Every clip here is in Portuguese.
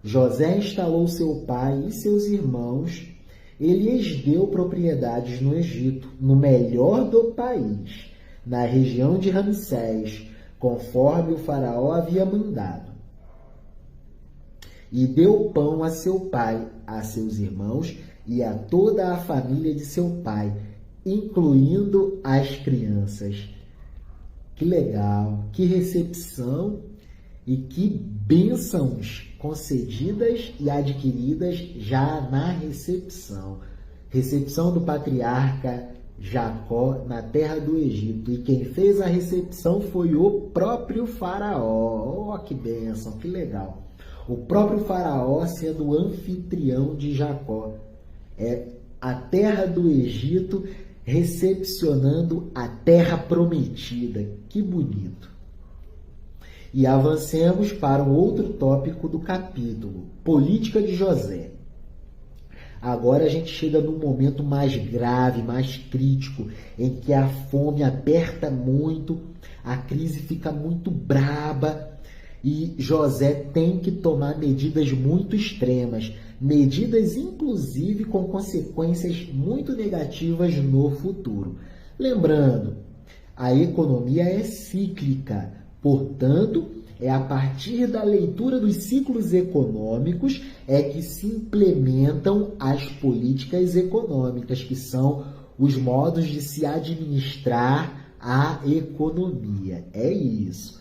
José instalou seu pai e seus irmãos. Ele lhes deu propriedades no Egito, no melhor do país, na região de Ramsés, conforme o faraó havia mandado. E deu pão a seu pai, a seus irmãos e a toda a família de seu pai, incluindo as crianças. Que legal, que recepção e que bênçãos concedidas e adquiridas já na recepção. Recepção do patriarca Jacó na terra do Egito. E quem fez a recepção foi o próprio faraó. Oh, que bênção, que legal. O próprio faraó sendo o anfitrião de Jacó. É a terra do Egito recepcionando a terra prometida. Que bonito. E avancemos para um outro tópico do capítulo, política de José. Agora a gente chega num momento mais grave, mais crítico, em que a fome aperta muito, a crise fica muito braba e José tem que tomar medidas muito extremas, medidas inclusive com consequências muito negativas no futuro. Lembrando, a economia é cíclica. Portanto, é a partir da leitura dos ciclos econômicos é que se implementam as políticas econômicas, que são os modos de se administrar a economia. É isso.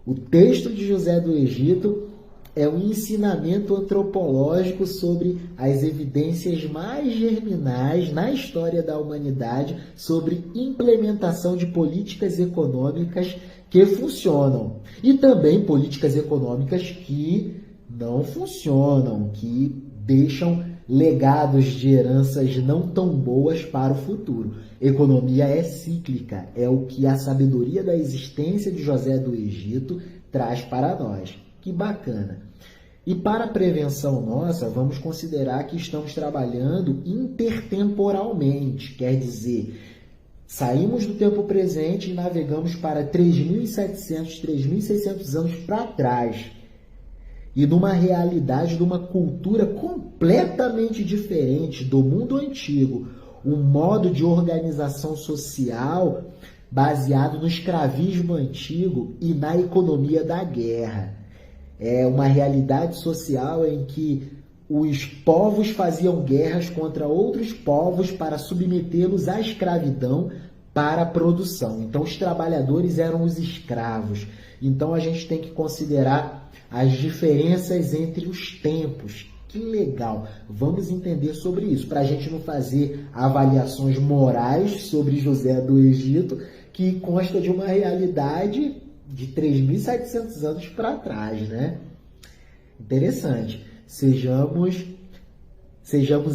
O texto de José do Egito é um ensinamento antropológico sobre as evidências mais germinais na história da humanidade sobre implementação de políticas econômicas que funcionam e também políticas econômicas que não funcionam, que deixam legados de heranças não tão boas para o futuro. Economia é cíclica, é o que a sabedoria da existência de José do Egito traz para nós. Que bacana! E para a prevenção nossa, vamos considerar que estamos trabalhando intertemporalmente, quer dizer, saímos do tempo presente e navegamos para 3.700, 3.600 anos para trás. E numa realidade, de uma cultura completamente diferente do mundo antigo, um modo de organização social baseado no escravismo antigo e na economia da guerra. É uma realidade social em que os povos faziam guerras contra outros povos para submetê-los à escravidão para a produção. Então, os trabalhadores eram os escravos. Então, a gente tem que considerar as diferenças entre os tempos. Que legal! Vamos entender sobre isso, para a gente não fazer avaliações morais sobre José do Egito, que consta de uma realidade de 3.700 anos para trás, né? Interessante. Sejamos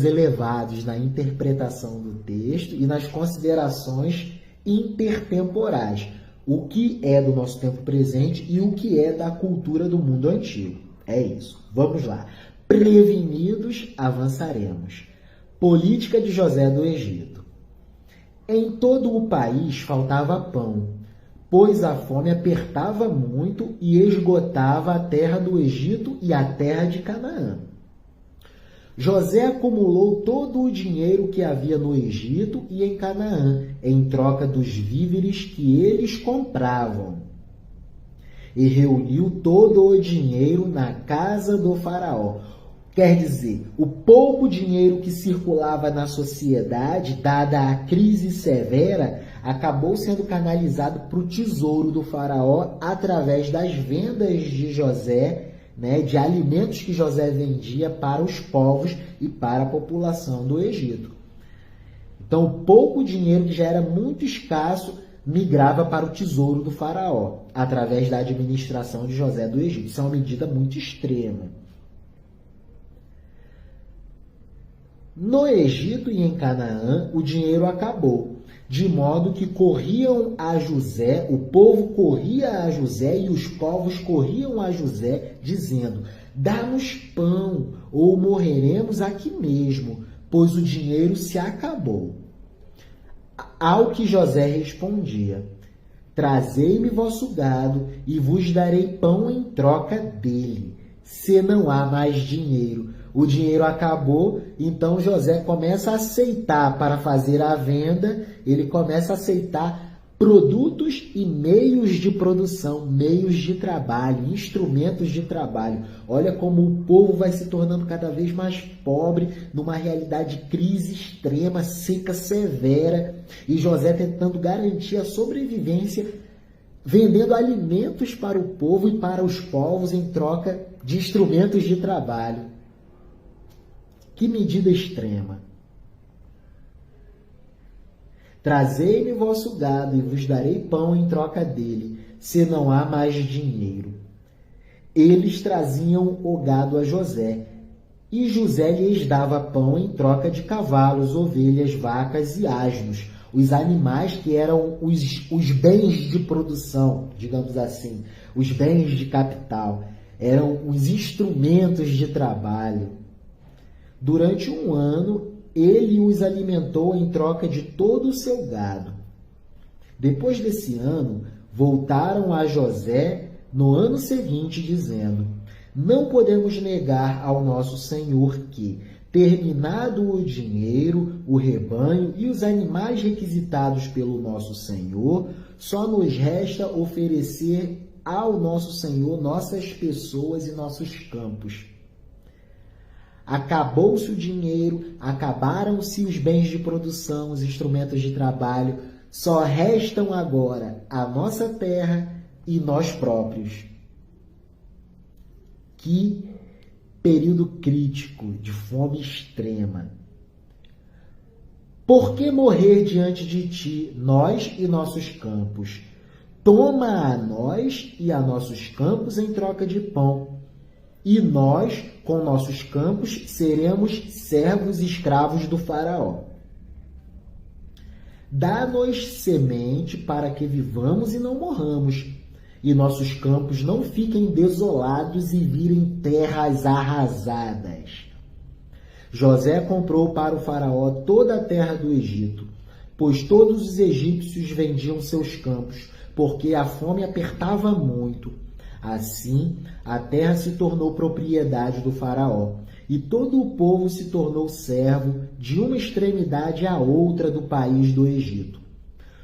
elevados na interpretação do texto e nas considerações intertemporais. O que é do nosso tempo presente e o que é da cultura do mundo antigo. É isso. Vamos lá. Prevenidos, avançaremos. Política de José do Egito. Em todo o país faltava pão, pois a fome apertava muito e esgotava a terra do Egito e a terra de Canaã. José acumulou todo o dinheiro que havia no Egito e em Canaã, em troca dos víveres que eles compravam. E reuniu todo o dinheiro na casa do faraó. Quer dizer, o pouco dinheiro que circulava na sociedade, dada a crise severa, acabou sendo canalizado para o tesouro do faraó através das vendas de José, né, de alimentos que José vendia para os povos e para a população do Egito. Então, o pouco dinheiro que já era muito escasso migrava para o tesouro do faraó, através da administração de José do Egito. Isso é uma medida muito extrema. No Egito e em Canaã, o dinheiro acabou, de modo que corriam a José, o povo corria a José e os povos corriam a José, dizendo: dá-nos pão, ou morreremos aqui mesmo, pois o dinheiro se acabou. Ao que José respondia: trazei-me vosso gado, e vos darei pão em troca dele. se não há mais dinheiro. O dinheiro acabou, então José começa a aceitar para fazer a venda, ele começa a aceitar produtos e meios de produção, meios de trabalho, instrumentos de trabalho. Olha como o povo vai se tornando cada vez mais pobre, numa realidade de crise extrema, seca severa, e José tentando garantir a sobrevivência, vendendo alimentos para o povo e para os povos em troca de instrumentos de trabalho. Que medida extrema! Trazei-me vosso gado e vos darei pão em troca dele, se não há mais dinheiro. Eles traziam o gado a José, e José lhes dava pão em troca de cavalos, ovelhas, vacas e asnos, os animais que eram os bens de produção, digamos assim, os bens de capital, eram os instrumentos de trabalho. Durante um ano, ele os alimentou em troca de todo o seu gado. Depois desse ano, voltaram a José no ano seguinte, dizendo: não podemos negar ao nosso senhor que, terminado o dinheiro, o rebanho e os animais requisitados pelo nosso senhor, só nos resta oferecer ao nosso senhor nossas pessoas e nossos campos. Acabou-se o dinheiro, acabaram-se os bens de produção, os instrumentos de trabalho, só restam agora a nossa terra e nós próprios. Que período crítico de fome extrema. Por que morrer diante de ti, nós e nossos campos? Toma a nós e a nossos campos em troca de pão. E nós, com nossos campos, seremos servos e escravos do faraó. Dá-nos semente para que vivamos e não morramos, e nossos campos não fiquem desolados e virem terras arrasadas. José comprou para o faraó toda a terra do Egito, pois todos os egípcios vendiam seus campos, porque a fome apertava muito. Assim, a terra se tornou propriedade do faraó, e todo o povo se tornou servo de uma extremidade à outra do país do Egito.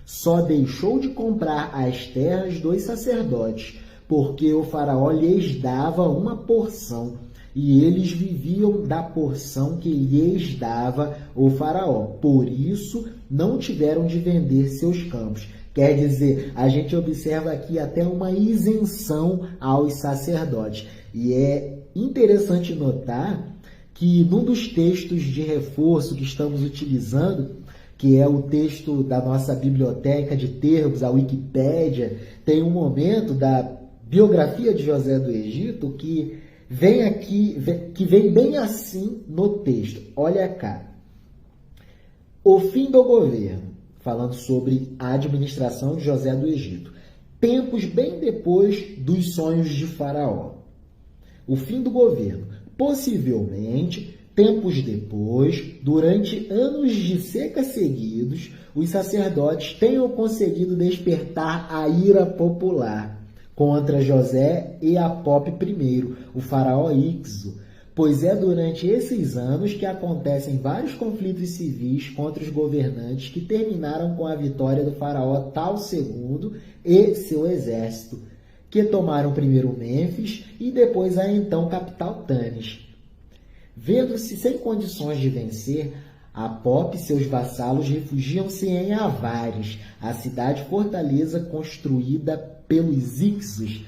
Só deixou de comprar as terras dos sacerdotes, porque o faraó lhes dava uma porção, e eles viviam da porção que lhes dava o faraó. Por isso, não tiveram de vender seus campos. Quer dizer, a gente observa aqui até uma isenção aos sacerdotes. E é interessante notar que num dos textos de reforço que estamos utilizando, que é o texto da nossa biblioteca de termos, a Wikipédia, tem um momento da biografia de José do Egito que vem bem assim no texto. Olha cá. O fim do governo. Falando sobre a administração de José do Egito. Tempos bem depois dos sonhos de Faraó. O fim do governo. Possivelmente, tempos depois, durante anos de seca seguidos, os sacerdotes tenham conseguido despertar a ira popular contra José e Apop I, o faraó Ixo, pois é durante esses anos que acontecem vários conflitos civis contra os governantes que terminaram com a vitória do faraó Tal II e seu exército, que tomaram primeiro Mênfis e depois a então capital Tanis. Vendo-se sem condições de vencer, Apop e seus vassalos refugiam-se em Avares, a cidade-fortaleza construída pelos Ixos,